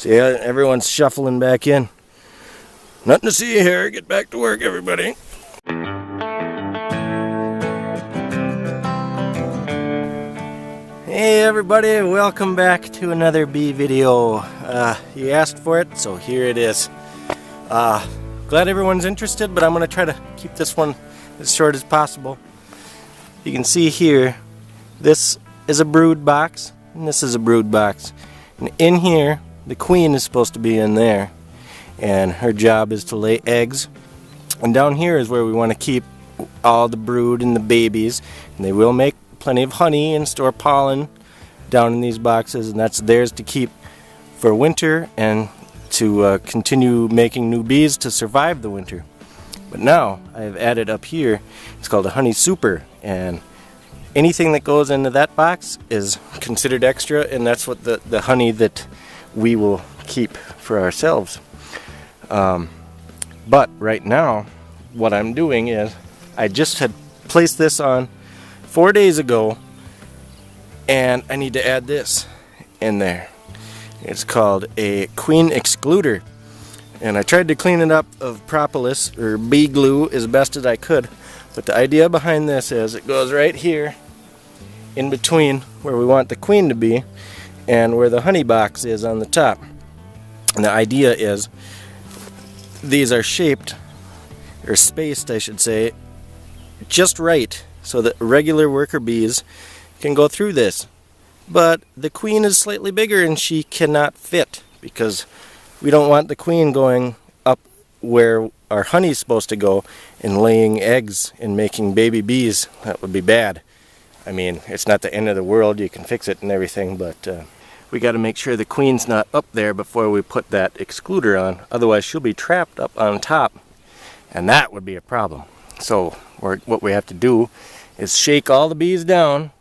So yeah, everyone's shuffling back in. Nothing to see here. Get back to work, everybody. Hey everybody, welcome back to another bee video. You asked for it, so here it is. Glad everyone's interested, but I'm going to try to keep this one as short as possible. You can see here, this is a brood box, and this is a brood box. And in here, the queen is supposed to be in there, and her job is to lay eggs. And down here is where we want to keep all the brood and the babies, and they will make plenty of honey and store pollen down in these boxes, and that's theirs to keep for winter and to continue making new bees to survive the winter. But now I have added up here, it's called a honey super, and anything that goes into that box is considered extra, and that's what the honey that we will keep for ourselves. But right now what I'm doing is I just had placed this on 4 days ago, and I need to add this in there. It's called a queen excluder, and I tried to clean it up of propolis or bee glue as best as I could, but the idea behind this is it goes right here in between where we want the queen to be and where the honey box is on the top. And the idea is these are shaped, or spaced I should say, just right so that regular worker bees can go through this. But the queen is slightly bigger and she cannot fit, because we don't want the queen going up where our honey is supposed to go and laying eggs and making baby bees. That would be bad. I mean, it's not the end of the world, you can fix it and everything, but we got to make sure the queen's not up there before we put that excluder on. Otherwise she'll be trapped up on top, and that would be a problem. So what we have to do is shake all the bees down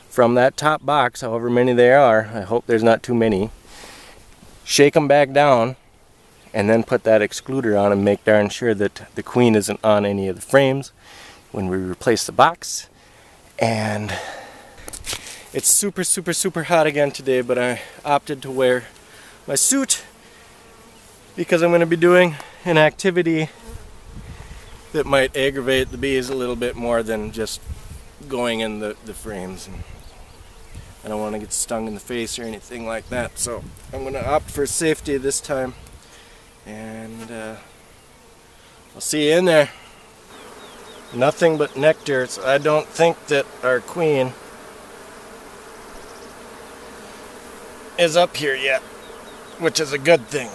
from that top box, however many there are. I hope there's not too many. Shake them back down and then put that excluder on and make darn sure that the queen isn't on any of the frames when we replace the box. And it's super hot again today, but I opted to wear my suit because I'm going to be doing an activity that might aggravate the bees a little bit more than just going in the frames. And I don't want to get stung in the face or anything like that, so I'm going to opt for safety this time. And I'll see you in there. Nothing but nectar, so I don't think that our queen is up here yet, which is a good thing.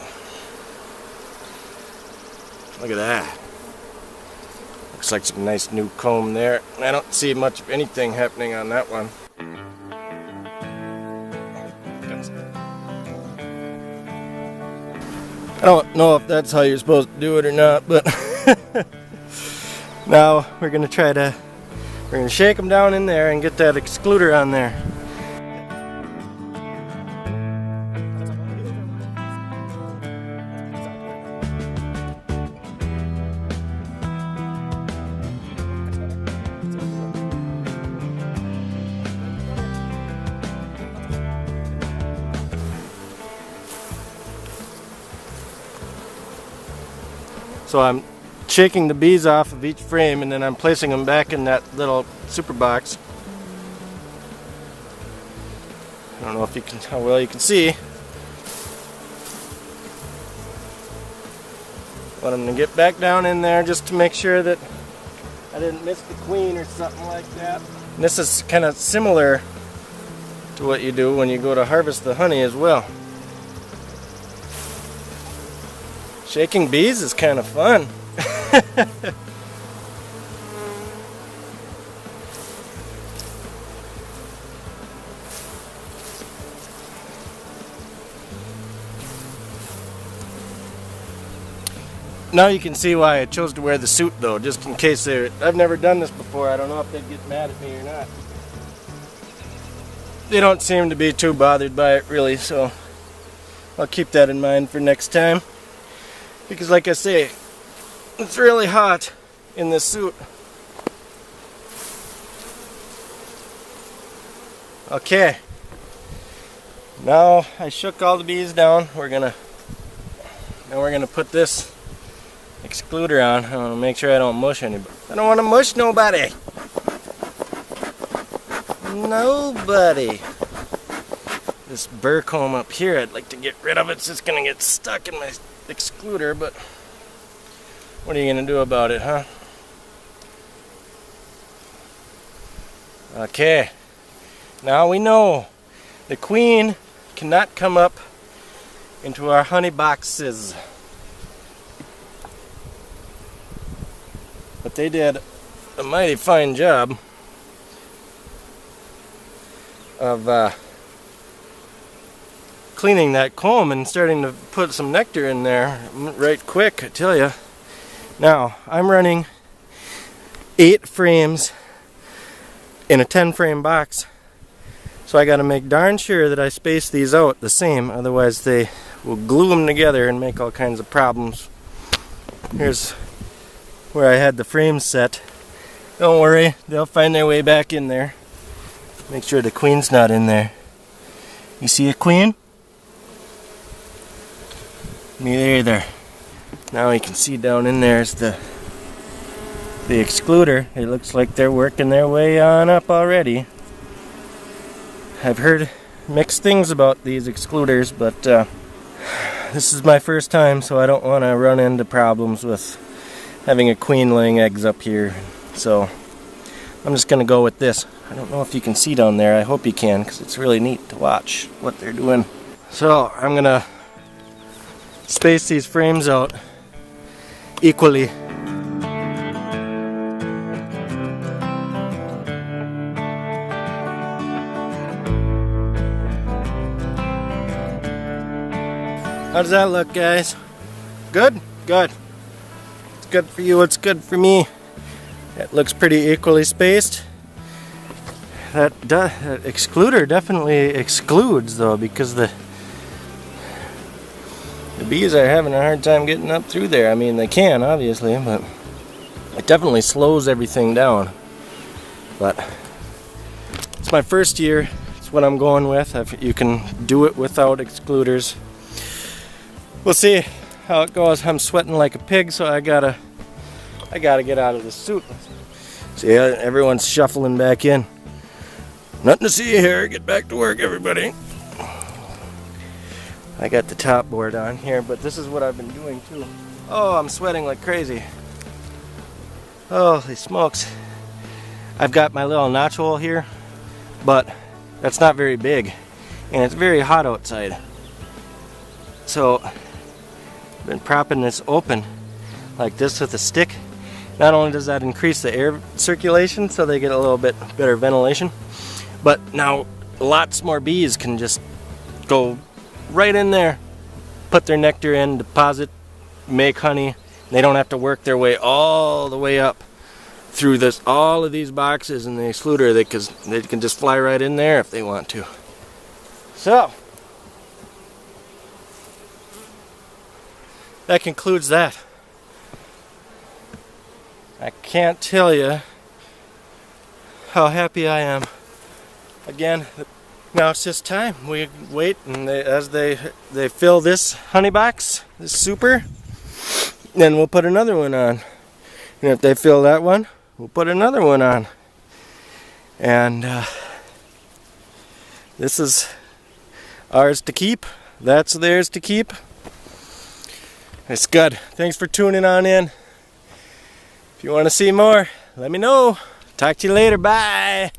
Look at that. Looks like some nice new comb there. I don't see much of anything happening on that one. I don't know if that's how you're supposed to do it or not, but now we're going to shake them down in there and get that excluder on there. So I'm shaking the bees off of each frame, and then I'm placing them back in that little super box. I don't know if you can, how well you can see. But I'm going to get back down in there just to make sure that I didn't miss the queen or something like that. And this is kind of similar to what you do when you go to harvest the honey as well. Shaking bees is kind of fun. Now you can see why I chose to wear the suit though, just in case I've never done this before. I don't know if they'd get mad at me or not. They don't seem to be too bothered by it really, so I'll keep that in mind for next time. Because like I say, it's really hot in this suit. Okay. Now I shook all the bees down. Now we're gonna put this excluder on. I want to make sure I don't mush anybody. I don't want to mush nobody. Nobody. This burr comb up here, I'd like to get rid of it. It's just gonna get stuck in my excluder, but what are you gonna do about it, huh? Okay. Now we know the queen cannot come up into our honey boxes. But they did a mighty fine job of cleaning that comb and starting to put some nectar in there right quick, I tell you. Now, I'm running 8 frames in a 10 frame box. So I got to make darn sure that I space these out the same, otherwise they will glue them together and make all kinds of problems. Here's where I had the frames set. Don't worry, they'll find their way back in there. Make sure the queen's not in there. You see a queen? Me either. Now you can see down in there is the excluder. It looks like they're working their way on up already. I've heard mixed things about these excluders, but this is my first time, so I don't want to run into problems with having a queen laying eggs up here. So I'm just going to go with this. I don't know if you can see down there. I hope you can, because it's really neat to watch what they're doing. So I'm going to space these frames out equally. How does that look, guys? Good? Good. It's good for you, it's good for me. It looks pretty equally spaced. That excluder definitely excludes, though, because the bees are having a hard time getting up through there. I mean, they can, obviously, but it definitely slows everything down. But it's my first year. It's what I'm going with. You can do it without excluders. We'll see how it goes. I'm sweating like a pig, so I gotta get out of this suit. See, everyone's shuffling back in. Nothing to see here. Get back to work, everybody. I got the top board on here, but this is what I've been doing too. Oh, I'm sweating like crazy. Holy smokes. I've got my little notch hole here, but that's not very big, and it's very hot outside. So I've been propping this open like this with a stick. Not only does that increase the air circulation so they get a little bit better ventilation, but now lots more bees can just go right in there, put their nectar in, deposit, make honey. They don't have to work their way all the way up through all of these boxes in the excluder. They can just fly right in there if they want to. So that concludes that. I can't tell you how happy I am. Again, now it's just time. We wait, and as they fill this honey box, this super, then we'll put another one on. And if they fill that one, we'll put another one on. And this is ours to keep. That's theirs to keep. It's good. Thanks for tuning on in. If you want to see more, let me know. Talk to you later. Bye.